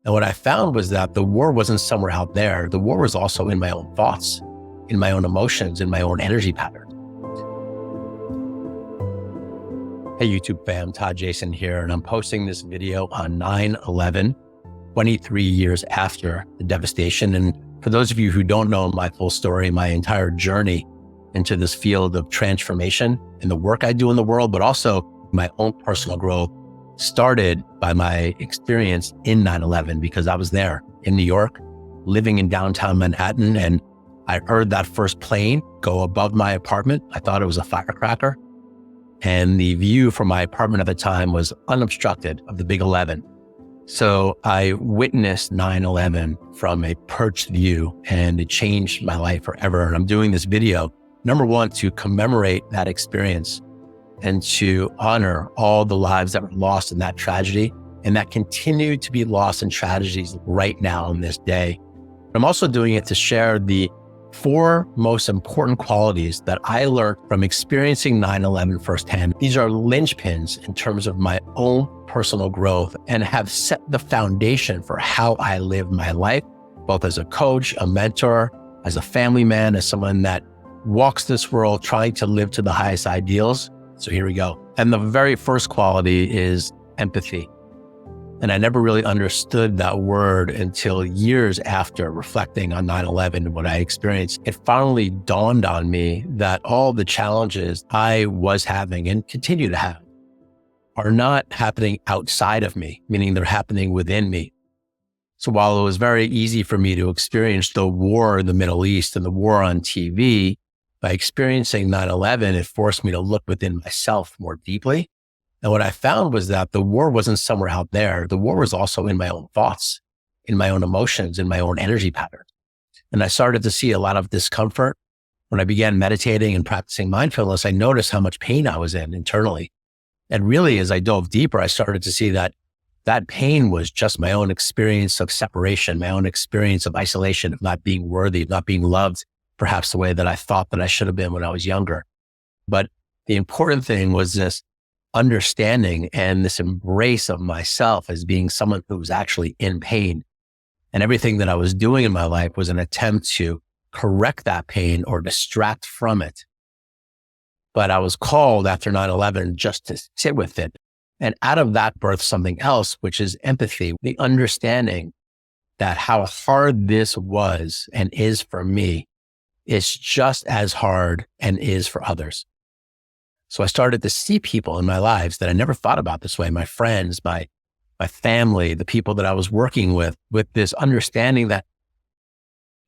And what I found was that the war wasn't somewhere out there. The war was also in my own thoughts, in my own emotions, in my own energy pattern. Hey, YouTube fam, Todd Jason here, and I'm posting this video on 9/11, 23 years after the devastation. And for those of you who don't know my full story, my entire journey into this field of transformation and the work I do in the world, but also my own personal growth, started by my experience in 9/11, because I was there in New York, living in downtown Manhattan, and I heard that first plane go above my apartment. I thought it was a firecracker. And the view from my apartment at the time was unobstructed of the Big 11. So I witnessed 9/11 from a perched view, and it changed my life forever. And I'm doing this video, number one, to commemorate that experience and to honor all the lives that were lost in that tragedy and that continue to be lost in tragedies right now on this day. I'm also doing it to share the 4 most important qualities that I learned from experiencing 9/11 firsthand. These are linchpins in terms of my own personal growth and have set the foundation for how I live my life, both as a coach, a mentor, as a family man, as someone that walks this world trying to live to the highest ideals. So here we go. And the very first quality is empathy. And I never really understood that word until years after reflecting on 9/11 and what I experienced. It finally dawned on me that all the challenges I was having and continue to have are not happening outside of me, meaning they're happening within me. So while it was very easy for me to experience the war in the Middle East and the war on TV, by experiencing 9/11, it forced me to look within myself more deeply. And what I found was that the war wasn't somewhere out there. The war was also in my own thoughts, in my own emotions, in my own energy pattern. And I started to see a lot of discomfort. When I began meditating and practicing mindfulness, I noticed how much pain I was in internally. And really, as I dove deeper, I started to see that that pain was just my own experience of separation, my own experience of isolation, of not being worthy, of not being loved, perhaps the way that I thought that I should have been when I was younger. But the important thing was this understanding and this embrace of myself as being someone who was actually in pain. And everything that I was doing in my life was an attempt to correct that pain or distract from it. But I was called after 9/11 just to sit with it. And out of that birthed something else, which is empathy, the understanding that how hard this was and is for me is just as hard and is for others. So I started to see people in my lives that I never thought about this way, my friends, my family, the people that I was working with this understanding that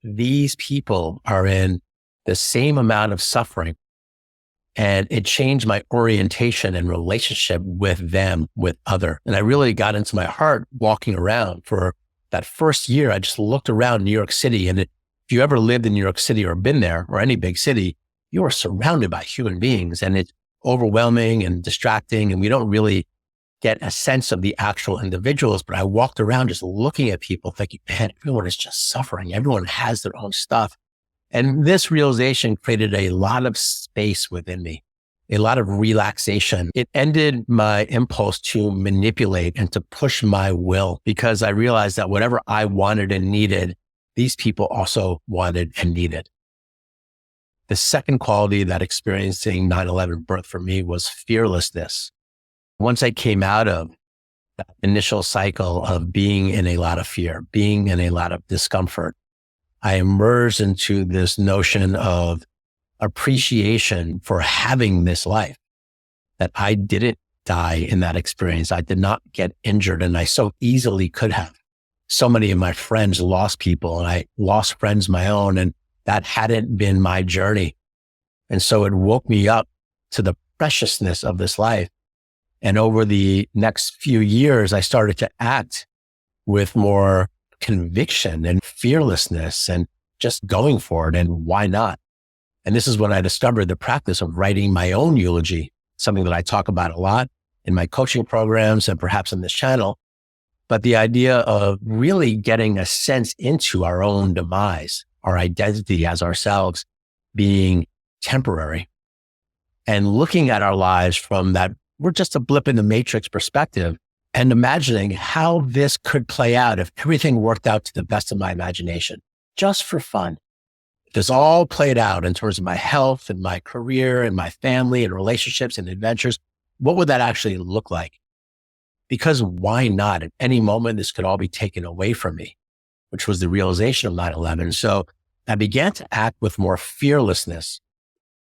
these people are in the same amount of suffering. And it changed my orientation and relationship with them, with other. And I really got into my heart walking around. For that first year, I just looked around New York City. And if you ever lived in New York City or been there or any big city, you are surrounded by human beings, and it's overwhelming and distracting. And we don't really get a sense of the actual individuals. But I walked around just looking at people thinking, man, everyone is just suffering. Everyone has their own stuff. And this realization created a lot of space within me, a lot of relaxation. It ended my impulse to manipulate and to push my will, because I realized that whatever I wanted and needed, these people also wanted and needed. The second quality that experiencing 9/11 birthed for me was fearlessness. Once I came out of that initial cycle of being in a lot of fear, being in a lot of discomfort, I emerged into this notion of appreciation for having this life, that I didn't die in that experience. I did not get injured, and I so easily could have. So many of my friends lost people, and I lost friends of my own, and that hadn't been my journey. And so it woke me up to the preciousness of this life. And over the next few years, I started to act with more conviction and fearlessness and just going for it. And why not? And this is when I discovered the practice of writing my own eulogy, something that I talk about a lot in my coaching programs and perhaps on this channel. But the idea of really getting a sense into our own demise, our identity as ourselves being temporary, and looking at our lives from that, we're just a blip in the matrix perspective, and imagining how this could play out if everything worked out to the best of my imagination, just for fun. If this all played out in terms of my health and my career and my family and relationships and adventures, what would that actually look like? Because why not? At any moment, this could all be taken away from me, which was the realization of 9/11. So I began to act with more fearlessness.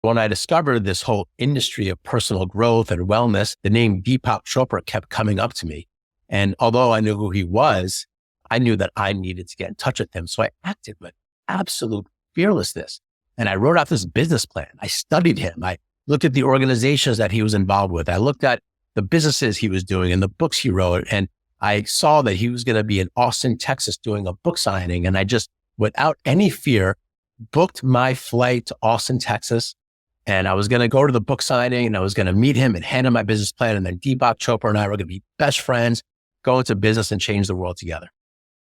When I discovered this whole industry of personal growth and wellness, the name Deepak Chopra kept coming up to me. And although I knew who he was, I knew that I needed to get in touch with him. So I acted with absolute fearlessness. And I wrote out this business plan. I studied him. I looked at the organizations that he was involved with. I looked at the businesses he was doing and the books he wrote. And I saw that he was going to be in Austin, Texas doing a book signing. And I just, without any fear, booked my flight to Austin, Texas. And I was going to go to the book signing and I was going to meet him and hand him my business plan. And then Deepak Chopra and I were going to be best friends, go into business and change the world together.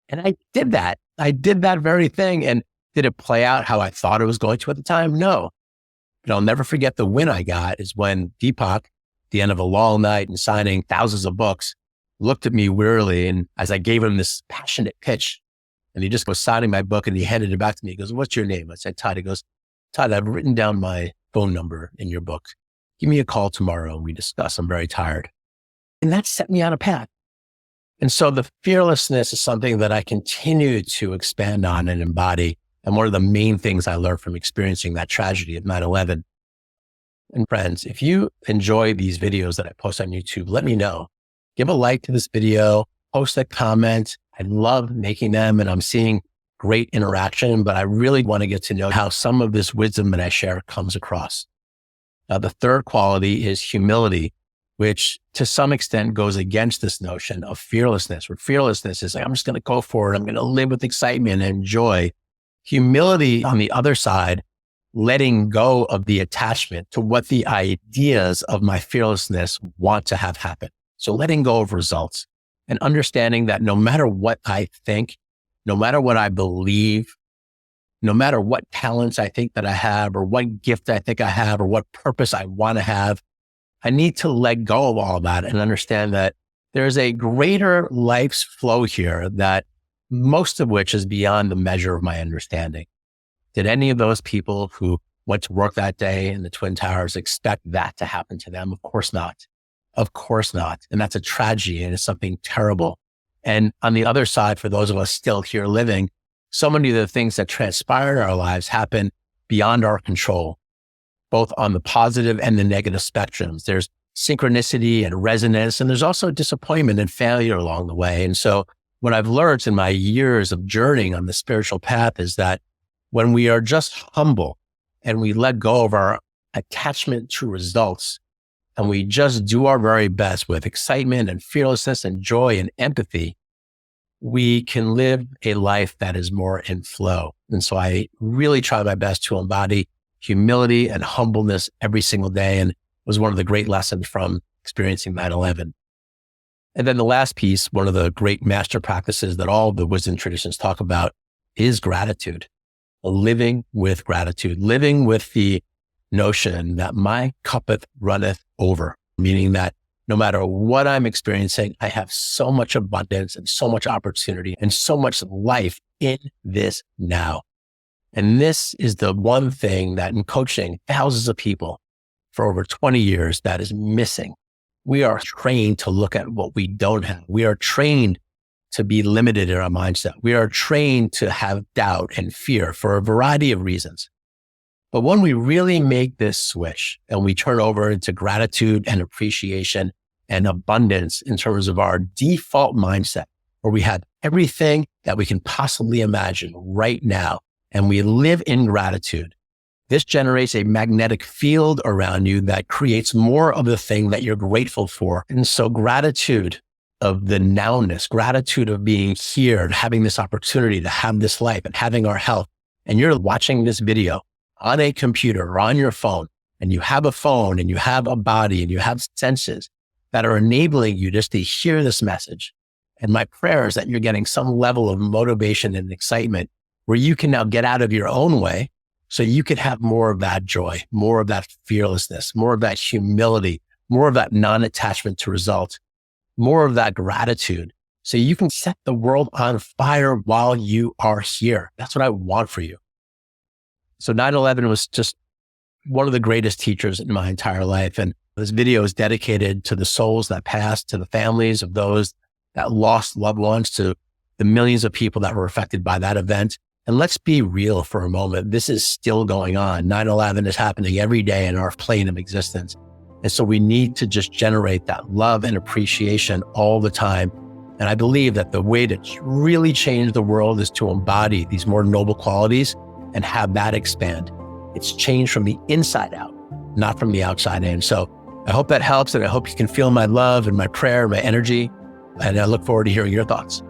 And I did that. I did that very thing. And did it play out how I thought it was going to at the time? No. But I'll never forget the win I got is when Deepak, at the end of a long night and signing thousands of books, looked at me wearily. And as I gave him this passionate pitch, and he just was signing my book and he handed it back to me. He goes, "What's your name?" I said, "Todd." He goes, "Todd, I've written down my phone number in your book. Give me a call tomorrow and we discuss. I'm very tired." And that set me on a path. And so the fearlessness is something that I continue to expand on and embody. And one of the main things I learned from experiencing that tragedy of 9/11. And friends, if you enjoy these videos that I post on YouTube, let me know. Give a like to this video, post a comment. I love making them and I'm seeing great interaction, but I really want to get to know how some of this wisdom that I share comes across. Now, the third quality is humility, which to some extent goes against this notion of fearlessness, where fearlessness is like, I'm just going to go for it. I'm going to live with excitement and joy. Humility, on the other side, letting go of the attachment to what the ideas of my fearlessness want to have happen. So letting go of results and understanding that no matter what I think, no matter what I believe, no matter what talents I think that I have or what gift I think I have or what purpose I want to have, I need to let go of all of that and understand that there's a greater life's flow here that most of which is beyond the measure of my understanding. Did any of those people who went to work that day in the Twin Towers expect that to happen to them? Of course not. Of course not. And that's a tragedy and it's something terrible. And on the other side, for those of us still here living, so many of the things that transpire in our lives happen beyond our control, both on the positive and the negative spectrums. There's synchronicity and resonance, and there's also disappointment and failure along the way. And so what I've learned in my years of journeying on the spiritual path is that when we are just humble and we let go of our attachment to results and we just do our very best with excitement and fearlessness and joy and empathy, we can live a life that is more in flow. And so I really try my best to embody humility and humbleness every single day. And it was one of the great lessons from experiencing 9/11. And then the last piece, one of the great master practices that all the wisdom traditions talk about is gratitude. Living with gratitude, living with the notion that my cuppeth runneth over, meaning that no matter what I'm experiencing, I have so much abundance and so much opportunity and so much life in this now. And this is the one thing that in coaching thousands of people for over 20 years that is missing. We are trained to look at what we don't have. We are trained to be limited in our mindset. We are trained to have doubt and fear for a variety of reasons. But when we really make this switch and we turn over into gratitude and appreciation and abundance in terms of our default mindset, where we have everything that we can possibly imagine right now, and we live in gratitude, this generates a magnetic field around you that creates more of the thing that you're grateful for. And so gratitude of the nowness, gratitude of being here and having this opportunity to have this life and having our health. And you're watching this video on a computer or on your phone, and you have a phone and you have a body and you have senses that are enabling you just to hear this message. And my prayer is that you're getting some level of motivation and excitement where you can now get out of your own way so you could have more of that joy, more of that fearlessness, more of that humility, more of that non-attachment to results, more of that gratitude so you can set the world on fire while you are here. That's what I want for you. So 9/11 was just one of the greatest teachers in my entire life. And this video is dedicated to the souls that passed, to the families of those that lost loved ones, to the millions of people that were affected by that event. And let's be real for a moment. This is still going on. 9/11 is happening every day in our plane of existence. And so we need to just generate that love and appreciation all the time. And I believe that the way to really change the world is to embody these more noble qualities and have that expand. It's change from the inside out, not from the outside in. So I hope that helps. And I hope you can feel my love and my prayer, my energy. And I look forward to hearing your thoughts.